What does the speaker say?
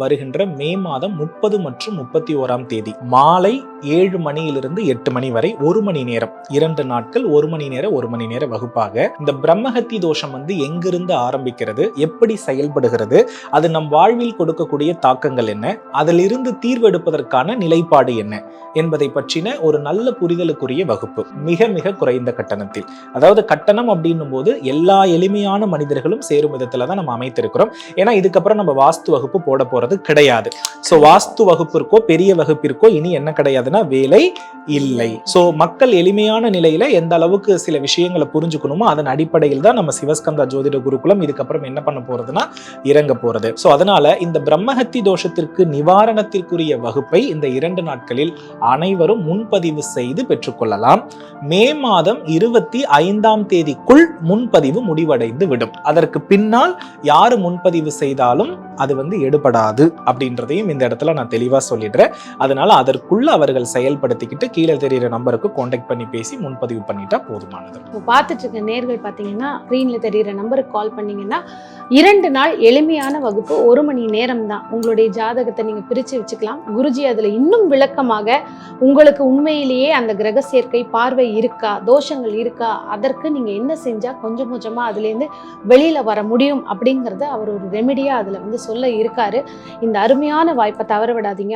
வருகின்ற மே மாதம் 30 மற்றும் 31ஆம் தேதி மாலை 7 மணியிலிருந்து 8 மணி வரை 1 மணி நேரம், 2 நாட்கள் 1 மணி நேர வகுப்பாக இந்த பிரம்மஹத்தி தோஷம் எங்கிருந்து ஆரம்பிக்கிறது, எப்படி செயல்படுகிறது, அது நம் வாழ்வில் கொடுக்கக்கூடிய தாக்கங்கள் என்ன, அதிலிருந்து தீர்வெடுப்பதற்கான நிலைப்பாடு என்ன என்பதை பற்றின ஒரு நல்ல புரிதலுக்குரிய வகுப்பு. மிக மிக குறைந்த கட்டணத்தில். அதாவது கட்டணம் அப்படின்னும் போது எல்லா எளிமையான மனிதர்களும் சேரும் விதத்துல தான் நம்ம அமைத்திருக்கிறோம். ஏன்னா இதுக்கப்புறம் நம்ம வாஸ்து வகுப்பு போட போறது கிடையாது. சோ வாஸ்து வகுப்பிற்கோ பெரிய வகுப்பிற்கோ இனி என்ன கிடையாதுன்னா வேலை இல்லை. சோ மக்கள் எளிமையான நிலையில எந்த அளவுக்கு சில விஷயங்களை புரிஞ்சுக்கணுமோ அதன் அடிப்படையில் தான் நம்ம சிவஸ்கந்தா ஜோதிட குருகுலம் இதுக்கப்புறம் என்ன பண்ண போறதுன்னா இறங்க போறது. சோ அதனால இந்த பிரம்மஹத்தி தோஷத்திற்கு நிவாரணத்திற்குரிய வகுப்பை இந்த 2 நாட்களில் அனைவரும் முன்பதிவு செய்து பெற்றுக்கொள்ளலாம். மே மாதம் 25ஆம் தேதிக்குள் முன்பதிவு முடிவடைந்து விடும். அதற்கு பின்னால் யாரு முன்பதிவு செய்தாலும் அது எடுபடாது அப்படின்றதையும் இந்த இடத்துல நான் தெளிவா சொல்லிடுறேன். அதனால அதற்குள்ள அவர்கள் செயல்படுத்திக்கிட்டு கீழே தெரியிற நம்பருக்கு கான்டாக்ட் பண்ணி பேசி முன்பதிவு பண்ணிட்டா போதுமானது. பார்த்துட்டு இருக்க நேர்கள் பார்த்தீங்கன்னா ஸ்க்ரீன்ல தெரியிற நம்பருக்கு கால் பண்ணீங்கன்னா 2 நாள் எளிமையான வகுப்பு 1 மணி நேரம் தான். உங்களுடைய ஜாதகத்தை நீங்க பிரிச்சு வச்சுக்கலாம். குருஜி அதுல இன்னும் விளக்கமாக உங்களுக்கு உண்மையிலேயே அந்த கிரக சேர்க்கை பார்வை இருக்கா, தோஷங்கள் இருக்கா, அதற்கு நீங்க என்ன செஞ்சா கொஞ்சம் கொஞ்சமா அதுல இருந்து வெளியில வர முடியும் அப்படிங்கறத அவர் ஒரு ரெமெடியா அதுல சொல்ல இருக்காரு. இந்த அருமையான வாய்ப்பை தவற விடாதீங்க.